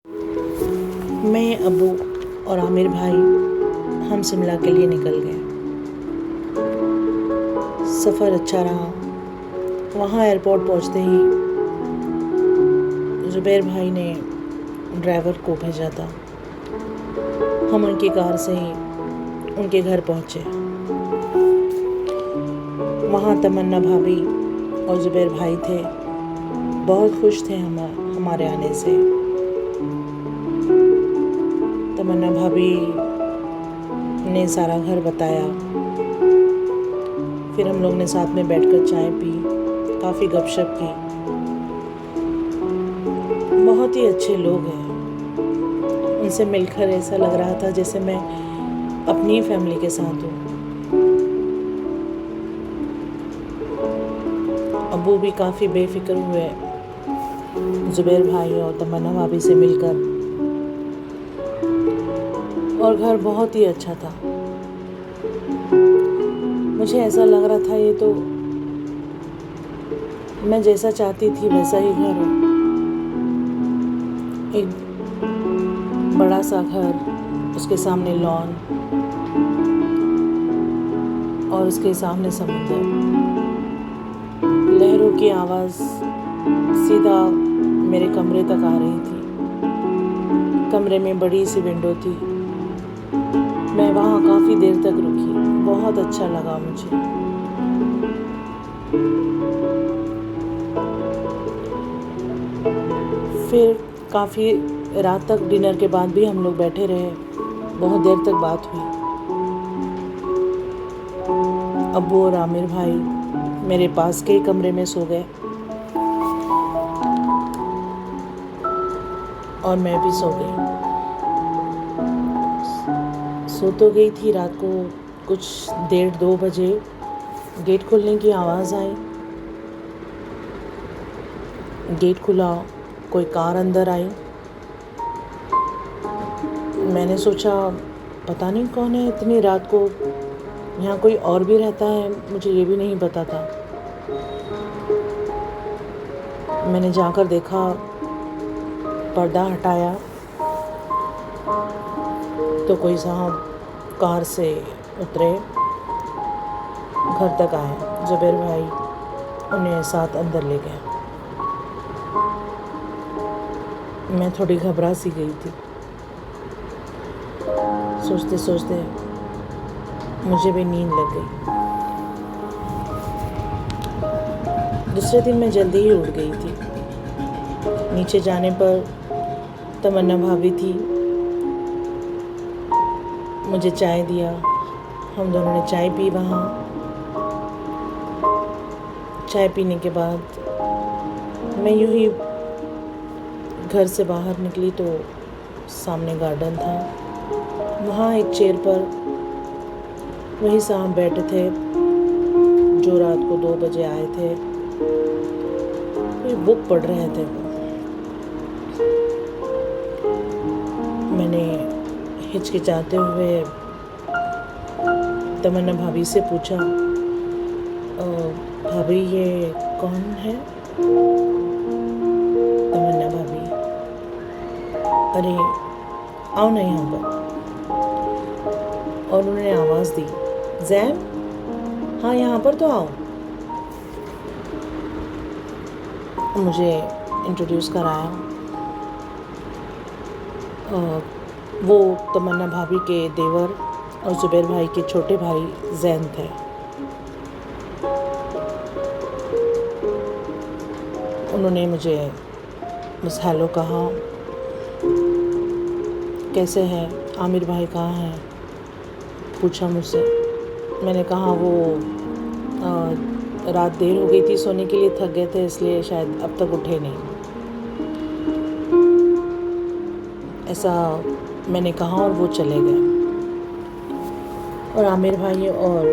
मैं, अब्बू और आमिर भाई हम शिमला के लिए निकल गए। सफ़र अच्छा रहा। वहाँ एयरपोर्ट पहुँचते ही ज़ुबैर भाई ने ड्राइवर को भेजा था। हम उनकी कार से ही उनके घर पहुँचे। वहाँ तमन्ना भाभी और ज़ुबैर भाई थे। बहुत खुश थे हमारे आने से। तमन्ना भाभी ने सारा घर बताया। फिर हम लोग ने साथ में बैठकर चाय पी, काफ़ी गपशप की। बहुत ही अच्छे लोग हैं। उनसे मिलकर ऐसा लग रहा था जैसे मैं अपनी फैमिली के साथ हूँ। अब्बू भी काफ़ी बेफिक्र हुए ज़ुबैर भाई और तमन्ना भाभी से मिलकर, और घर बहुत ही अच्छा था। मुझे ऐसा लग रहा था ये तो मैं जैसा चाहती थी वैसा ही घर हो। एक बड़ा सा घर, उसके सामने लॉन और उसके सामने समुंदर। लहरों की आवाज़ सीधा मेरे कमरे तक आ रही थी। कमरे में बड़ी सी विंडो थी। मैं वहाँ काफ़ी देर तक रुकी। बहुत अच्छा लगा मुझे। फिर काफ़ी रात तक डिनर के बाद भी हम लोग बैठे रहे। बहुत देर तक बात हुई। अब्बू और आमिर भाई मेरे पास के कमरे में सो गए और मैं भी सो गई। सो तो गई थी। रात को कुछ 1:30-2 बजे गेट खुलने की आवाज़ आई। गेट खुला, कोई कार अंदर आई। मैंने सोचा पता नहीं कौन है इतनी रात को, यहाँ कोई और भी रहता है, मुझे ये भी नहीं पता था। मैंने जाकर देखा, पर्दा हटाया तो कोई साहब कार से उतरे, घर तक आए। ज़ुबैर भाई उन्हें साथ अंदर ले गए। मैं थोड़ी घबरा सी गई थी। सोचते सोचते मुझे भी नींद लग गई। दूसरे दिन मैं जल्दी ही उठ गई थी। नीचे जाने पर तमन्ना भाभी थी। मुझे चाय दिया। हम दोनों ने चाय पी। वहाँ चाय पीने के बाद मैं यूँ ही घर से बाहर निकली तो सामने गार्डन था। वहाँ एक चेयर पर वही साहब बैठे थे जो रात को 2 बजे आए थे। कोई बुक पढ़ रहे थे वो। मैंने हिचकिचाते हुए तमन्ना भाभी से पूछा, भाभी ये कौन है? तमन्ना भाभी, अरे आओ ना यहाँ पर। और उन्होंने आवाज़ दी, जैन, हाँ यहाँ पर तो आओ। मुझे इंट्रोड्यूस कराया। वो तमन्ना भाभी के देवर और ज़ुबैर भाई के छोटे भाई जैन थे। उन्होंने मुझे बस हेलो कहा, कैसे हैं, आमिर भाई कहाँ हैं, पूछा मुझसे। मैंने कहा वो रात देर हो गई थी, सोने के लिए थक गए थे, इसलिए शायद अब तक उठे नहीं, ऐसा मैंने कहा और वो चले गए। और आमिर भाई और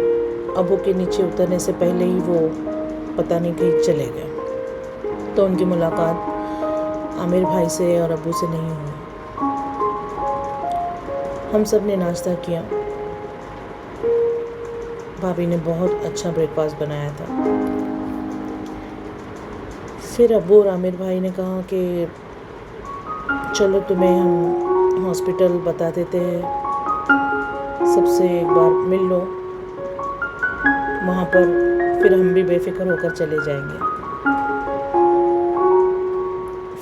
अब्बू के नीचे उतरने से पहले ही वो पता नहीं कहीं चले गए। तो उनकी मुलाकात आमिर भाई से और अब्बू से नहीं हुई। हम सब ने नाश्ता किया। भाभी ने बहुत अच्छा ब्रेकफास्ट बनाया था। फिर अब्बू और आमिर भाई ने कहा कि चलो तुम्हें हम हॉस्पिटल बता देते हैं, सबसे एक बार मिल लो वहाँ पर, फिर हम भी बेफिक्र होकर चले जाएंगे।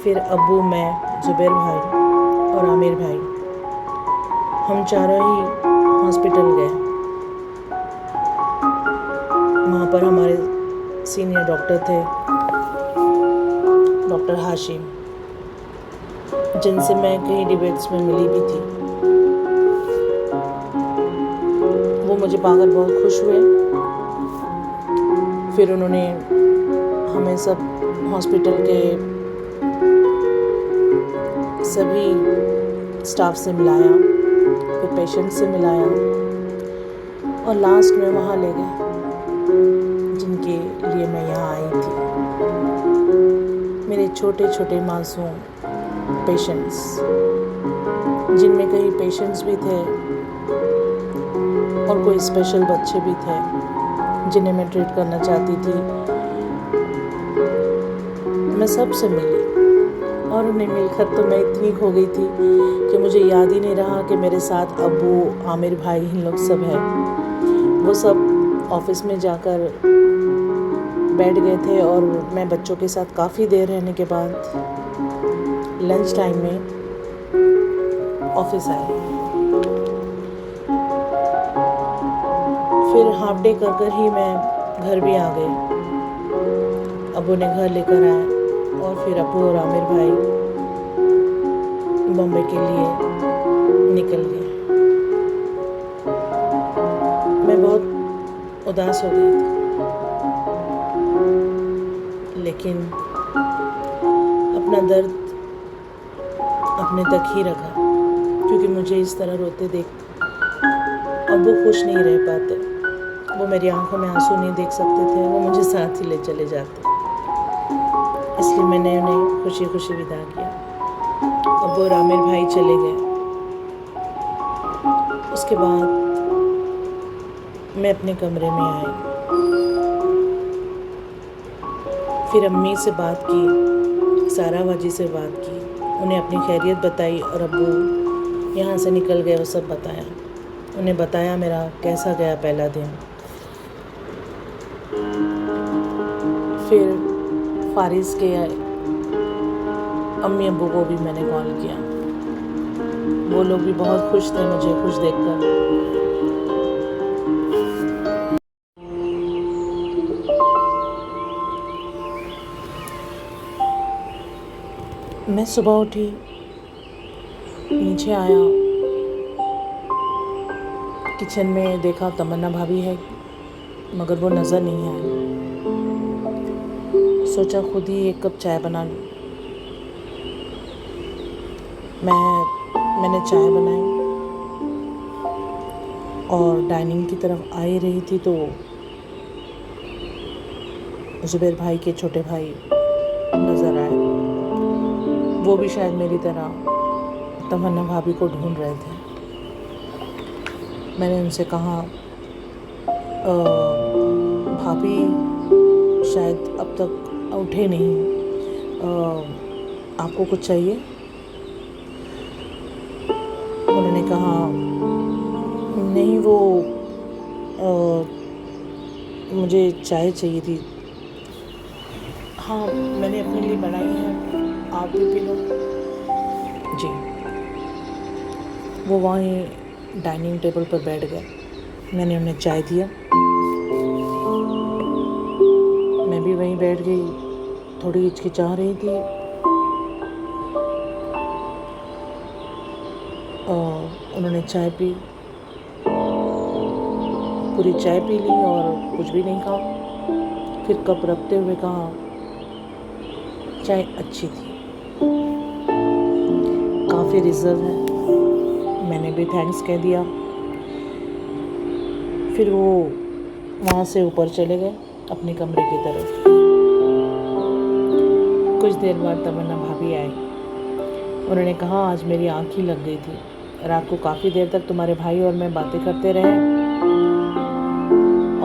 फिर अब्बू, मैं, ज़ुबैर भाई और आमिर भाई, हम चारों ही हॉस्पिटल गए। वहाँ पर हमारे सीनियर डॉक्टर थे, डॉक्टर हाशिम, जिनसे मैं कई डिबेट्स में मिली भी थी। वो मुझे पाकर बहुत खुश हुए। फिर उन्होंने हमें सब हॉस्पिटल के सभी स्टाफ से मिलाया, फिर पेशेंट से मिलाया और लास्ट में वहाँ ले गए जिनके लिए मैं यहाँ आई थी। मेरे छोटे छोटे मासूम पेशेंट्स, जिनमें कई पेशेंट्स भी थे और कोई स्पेशल बच्चे भी थे जिन्हें मैं ट्रीट करना चाहती थी। मैं सबसे मिली और उन्हें मिलकर तो मैं इतनी खो गई थी कि मुझे याद ही नहीं रहा कि मेरे साथ अब्बू, आमिर भाई, इन लोग सब हैं। वो सब ऑफिस में जाकर बैठ गए थे और मैं बच्चों के साथ काफ़ी देर रहने के बाद लंच टाइम में ऑफिस आई। फिर हाफ डे कर कर ही मैं घर भी आ गई। अब्बू ने घर लेकर आए और फिर अब्बू और आमिर भाई बॉम्बे के लिए निकल गए। मैं बहुत उदास हो गई थी, लेकिन अपना दर्द अपने तक ही रखा, क्योंकि मुझे इस तरह रोते देख अब्बू खुश नहीं रह पाते। वो मेरी आंखों में आंसू नहीं देख सकते थे, वो मुझे साथ ही ले चले जाते। इसलिए मैंने उन्हें खुशी खुशी विदा किया। अब्बू और आमिर भाई चले गए। उसके बाद मैं अपने कमरे में आई। फिर अम्मी से बात की, सारा बाजी से बात की, उन्हें अपनी खैरियत बताई और अब्बू यहाँ से निकल गए वो सब बताया। उन्हें बताया मेरा कैसा गया पहला दिन। फिर फारिस के अम्मी अब्बू को भी मैंने कॉल किया। वो लोग भी बहुत खुश थे मुझे खुश देखकर। मैं सुबह उठी, नीचे आया, किचन में देखा तमन्ना भाभी है, मगर वो नज़र नहीं आई। सोचा खुद ही एक कप चाय बना लूँ। मैंने चाय बनाई और डाइनिंग की तरफ आ ही रही थी तो ज़ुबैर भाई के छोटे भाई नज़र आए। वो भी शायद मेरी तरह तमन्ना भाभी को ढूंढ रहे थे। मैंने उनसे कहा, भाभी शायद अब तक उठे नहीं, आपको कुछ चाहिए? उन्होंने कहा, नहीं वो मुझे चाय चाहिए थी। हाँ, मैंने अपने लिए बनाई है, आप भी पी लो। जी। वो वहीं डाइनिंग टेबल पर बैठ गए। मैंने उन्हें चाय दिया, मैं भी वहीं बैठ गई। थोड़ी हिचकिचा रही थी। उन्होंने चाय पी, पूरी चाय पी ली और कुछ भी नहीं कहा। फिर कप रखते हुए कहा, चाय अच्छी थी, काफ़ी रिजर्व है। मैंने भी थैंक्स कह दिया। फिर वो वहाँ से ऊपर चले गए अपने कमरे की तरफ। कुछ देर बाद तमन्ना भाभी आई। उन्होंने कहा, आज मेरी आँख ही लग गई थी। रात को काफ़ी देर तक तुम्हारे भाई और मैं बातें करते रहे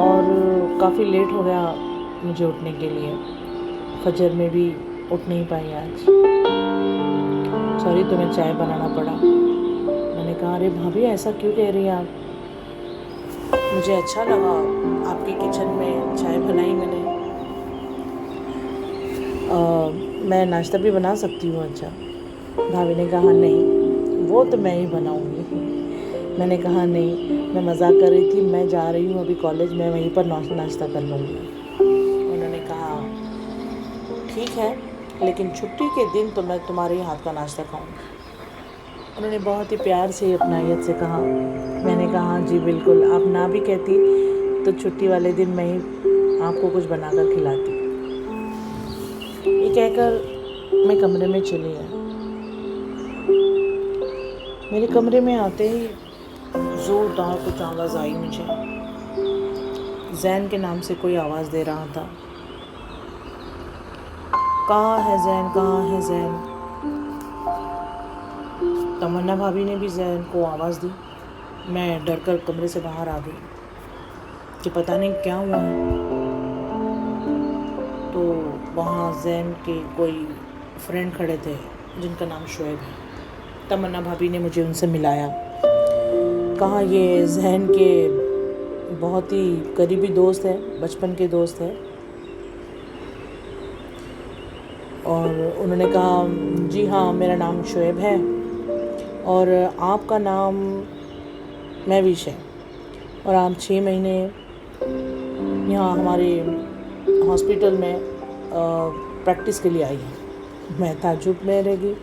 और काफ़ी लेट हो गया मुझे उठने के लिए। फजर में भी उठ नहीं पाई आज। सॉरी तुम्हें चाय बनाना पड़ा। मैंने कहा अरे भाभी ऐसा क्यों कह रही हैं आप, मुझे अच्छा लगा आपके किचन में चाय बनाई मैंने। मैं नाश्ता भी बना सकती हूँ अच्छा। भाभी ने कहा नहीं वो तो मैं ही बनाऊँगी। मैंने कहा नहीं मैं मजाक कर रही थी, मैं जा रही हूँ अभी कॉलेज, मैं वहीं पर नाश्ता कर लूँगी। उन्होंने कहा ठीक है लेकिन छुट्टी के दिन तो मैं तुम्हारे ही हाथ का नाश्ता खाऊंगी। उन्होंने बहुत ही प्यार से अपनायत से कहा। मैंने कहा जी बिल्कुल, आप ना भी कहती तो छुट्टी वाले दिन मैं ही आपको कुछ बनाकर खिलाती। ये कहकर मैं कमरे में चली आई। मेरे कमरे में आते ही ज़ोरदार कुछ आवाज़ आई मुझे। जैन के नाम से कोई आवाज़ दे रहा था, कहाँ है जैन, कहाँ है जैन। तमन्ना भाभी ने भी जैन को आवाज़ दी। मैं डर कर कमरे से बाहर आ गई कि पता नहीं क्या हुआ है। तो वहाँ जैन के कोई फ्रेंड खड़े थे जिनका नाम शोएब है। तमन्ना भाभी ने मुझे उनसे मिलाया। कहा ये जैन के बहुत ही करीबी दोस्त है, बचपन के दोस्त है। और उन्होंने कहा जी हाँ मेरा नाम शोएब है और आपका नाम महविश है और आप 6 महीने यहाँ हमारे हॉस्पिटल में प्रैक्टिस के लिए आई हैं। मैं ताज्जुब में रह गई।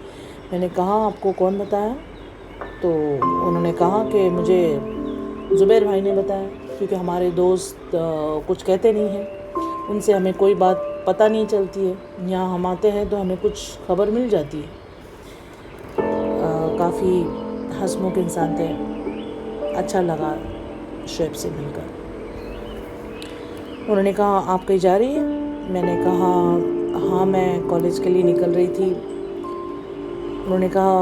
मैंने कहा आपको कौन बताया? तो उन्होंने कहा कि मुझे ज़ुबैर भाई ने बताया, क्योंकि हमारे दोस्त कुछ कहते नहीं हैं, उनसे हमें कोई बात पता नहीं चलती है। यहाँ हम आते हैं तो हमें कुछ खबर मिल जाती है। काफ़ी हंसमुख इंसान थे, अच्छा लगा शोएब से मिलकर। उन्होंने कहा आप कहीं जा रही हैं? मैंने कहा हाँ मैं कॉलेज के लिए निकल रही थी। उन्होंने कहा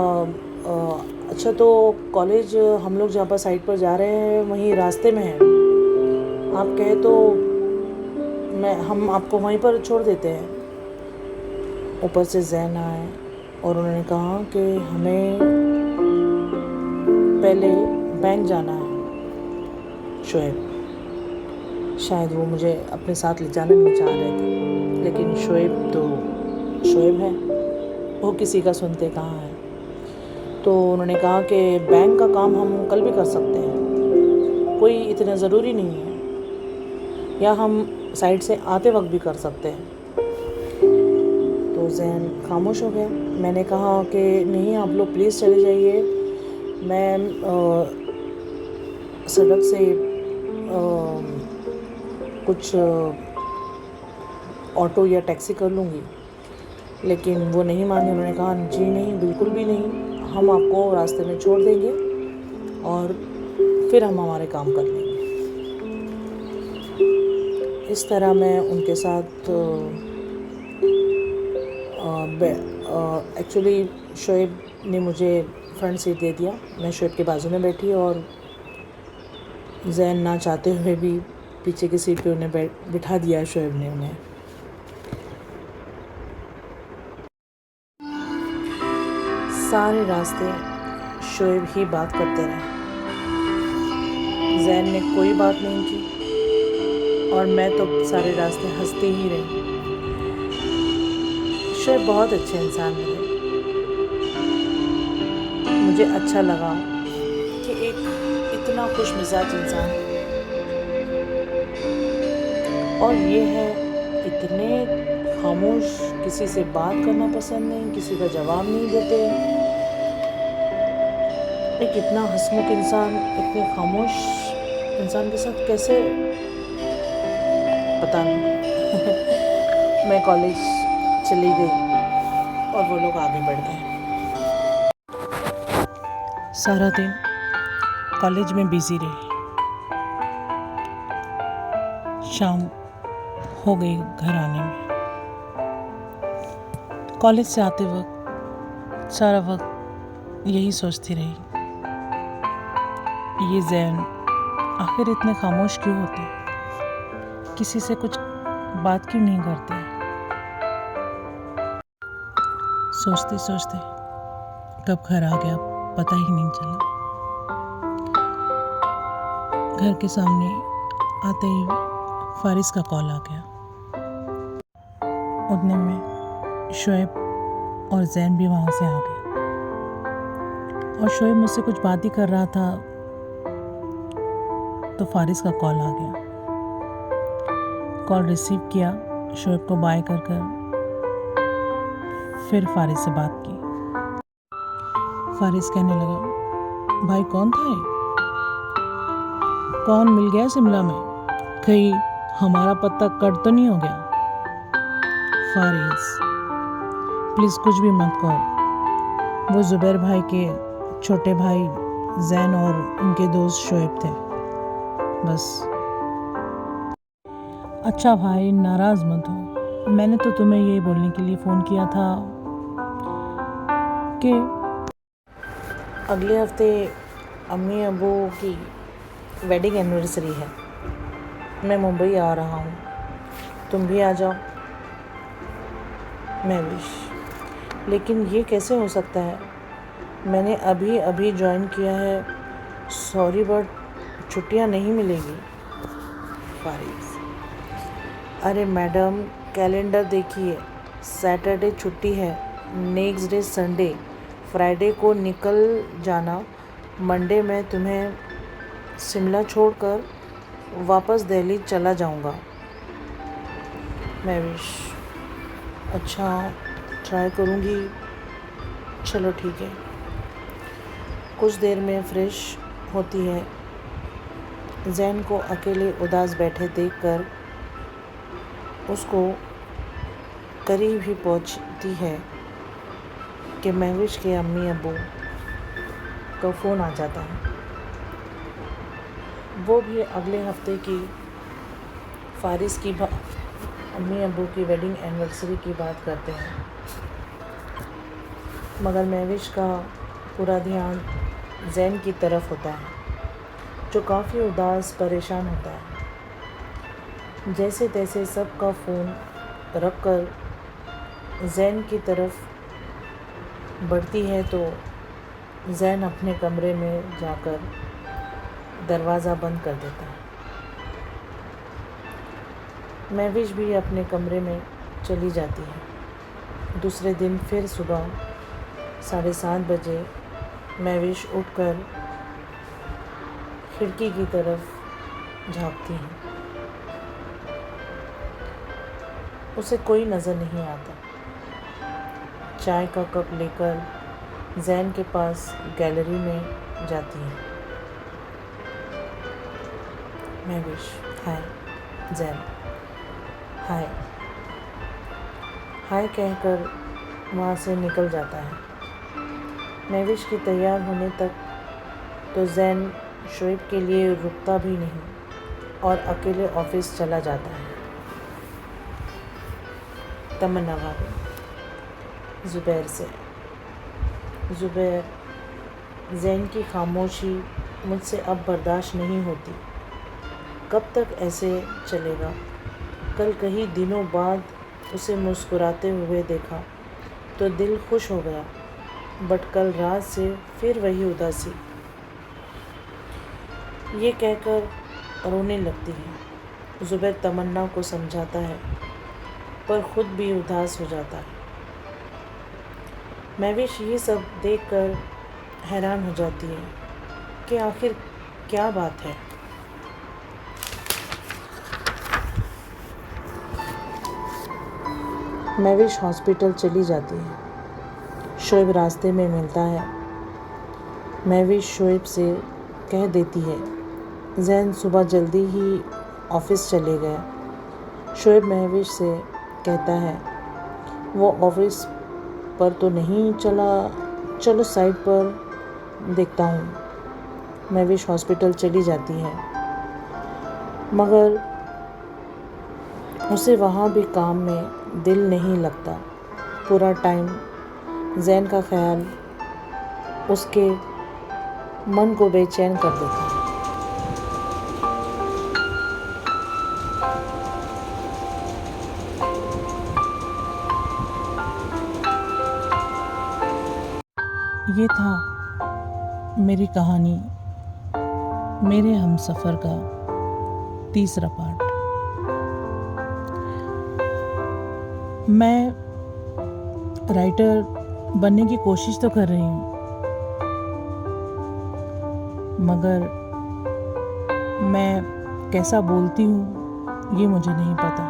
अच्छा तो कॉलेज हम लोग जहाँ पर साइड पर जा रहे हैं वहीं रास्ते में है, आप कहे तो हम आपको वहीं पर छोड़ देते हैं। ऊपर से जैन आए और उन्होंने कहा कि हमें पहले बैंक जाना है। शोएब शायद वो मुझे अपने साथ ले जाना नहीं चाह रहे थे, लेकिन शोएब तो शोएब है, वो किसी का सुनते कहाँ है। तो उन्होंने कहा कि बैंक का काम हम कल भी कर सकते हैं, कोई इतना ज़रूरी नहीं है, या हम साइड से आते वक्त भी कर सकते हैं। तो जैन खामोश हो गया। मैंने कहा कि नहीं आप लोग प्लीज़ चले जाइए, मैं सड़क से कुछ ऑटो या टैक्सी कर लूँगी। लेकिन वो नहीं माने। उन्होंने कहा जी नहीं बिल्कुल भी नहीं, हम आपको रास्ते में छोड़ देंगे और फिर हम हमारे काम कर लेंगे। इस तरह मैं उनके साथ एक्चुअली शोएब ने मुझे फ्रंट सीट दे दिया। मैं शोएब के बाजू में बैठी और जैन ना चाहते हुए भी पीछे की सीट पे उन्हें बिठा दिया शोएब ने उन्हें। सारे रास्ते शोएब ही बात करते रहे। जैन ने कोई बात नहीं की और मैं तो सारे रास्ते हंसती ही रही। शोएब बहुत अच्छे इंसान थे। मुझे अच्छा लगा कि एक इतना खुश मिजाज इंसान, और ये है इतने खामोश, किसी से बात करना पसंद नहीं, किसी का जवाब नहीं देते। एक इतना हंसमुख इंसान इतने खामोश इंसान के साथ कैसे, पता नहीं। मैं कॉलेज चली गई और वो लोग आगे बढ़ गए। सारा दिन कॉलेज में बिजी रही। शाम हो गई घर आने में। कॉलेज से आते वक्त सारा वक्त यही सोचती रही, ये जैन आखिर इतने खामोश क्यों होते, किसी से कुछ बात क्यों नहीं करते। सोचते सोचते कब घर आ गया पता ही नहीं चला। घर के सामने आते ही फारिस का कॉल आ गया। उतने में शोएब और जैन भी वहाँ से आ गए और शोएब मुझसे कुछ बात ही कर रहा था तो फारिस का कॉल आ गया। कॉल रिसीव किया, शोएब को बाय कर फिर फारिस से बात की। फारिस कहने लगा, भाई कौन था ये? कौन मिल गया शिमला में? कहीं हमारा पत्ता कट तो नहीं हो गया? फारिस प्लीज़ कुछ भी मत कहो। वो जुबैर भाई के छोटे भाई जैन और उनके दोस्त शोएब थे बस। अच्छा भाई नाराज़ मत हो, मैंने तो तुम्हें यही बोलने के लिए फ़ोन किया था कि अगले हफ्ते अम्मी अबू की वेडिंग एनिवर्सरी है। मैं मुंबई आ रहा हूँ, तुम भी आ जाओ। मैं विश, लेकिन ये कैसे हो सकता है? मैंने अभी अभी ज्वाइन किया है। सॉरी बट छुट्टियाँ नहीं मिलेगी। फारिस, अरे मैडम कैलेंडर देखिए, सैटरडे छुट्टी है, नेक्स्ट डे संडे, फ्राइडे को निकल जाना। मंडे में तुम्हें शिमला छोड़कर वापस दिल्ली चला जाऊंगा। मैं विश, अच्छा ट्राई करूंगी। चलो ठीक है। कुछ देर में फ्रेश होती है। जैन को अकेले उदास बैठे देखकर उसको करीब ही पहुंचती है कि महविश के अम्मी अबू का फ़ोन आ जाता है। वो भी अगले हफ्ते की फारिस की अम्मी अबू की वेडिंग एनिवर्सरी की बात करते हैं, मगर महविश का पूरा ध्यान जैन की तरफ होता है, जो काफ़ी उदास परेशान होता है। जैसे तैसे सबका फ़ोन रखकर जैन की तरफ बढ़ती है तो जैन अपने कमरे में जाकर दरवाज़ा बंद कर देता है। महविश भी अपने कमरे में चली जाती है। दूसरे दिन फिर सुबह 7:30 बजे महविश उठकर खिड़की की तरफ झाँकती है। उसे कोई नज़र नहीं आता। चाय का कप लेकर जैन के पास गैलरी में जाती है। महविश, हाय। जैन, हाय। हाय कहकर वहाँ से निकल जाता है। महविश के तैयार होने तक तो जैन शोएब के लिए रुकता भी नहीं और अकेले ऑफिस चला जाता है। तमन्ना भाभी जुबैर से, जुबैर, जैन की खामोशी मुझसे अब बर्दाश्त नहीं होती। कब तक ऐसे चलेगा? कल कई दिनों बाद उसे मुस्कुराते हुए देखा तो दिल खुश हो गया, बट कल रात से फिर वही उदासी। ये कहकर रोने लगती है। जुबैर तमन्ना को समझाता है पर ख़ुद भी उदास हो जाता है। महविश ये सब देखकर हैरान हो जाती है कि आखिर क्या बात है। महविश हॉस्पिटल चली जाती है। शोएब रास्ते में मिलता है। महविश शोएब से कह देती है, जैन सुबह जल्दी ही ऑफिस चले गए। शोएब महविश से कहता है, वो ऑफिस पर तो नहीं चला, चलो साइड पर देखता हूँ। महविश हॉस्पिटल चली जाती है, मगर उसे वहाँ भी काम में दिल नहीं लगता। पूरा टाइम जैन का ख्याल उसके मन को बेचैन कर देता है। ये था मेरी कहानी, मेरे हमसफ़र का तीसरा पार्ट। मैं राइटर बनने की कोशिश तो कर रही हूँ, मगर मैं कैसा बोलती हूँ ये मुझे नहीं पता।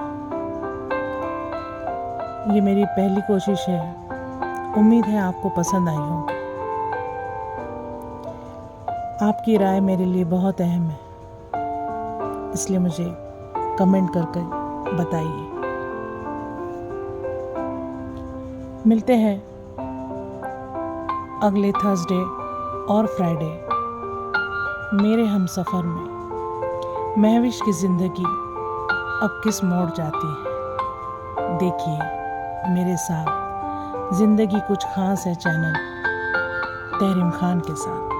ये मेरी पहली कोशिश है। उम्मीद है आपको पसंद आई होगी। आपकी राय मेरे लिए बहुत अहम है, इसलिए मुझे कमेंट करके बताइए। मिलते हैं अगले थर्सडे और फ्राइडे मेरे हमसफ़र में। महविश की ज़िंदगी अब किस मोड़ जाती है, देखिए मेरे साथ ज़िंदगी कुछ ख़ास है चैनल तहरीम खान के साथ।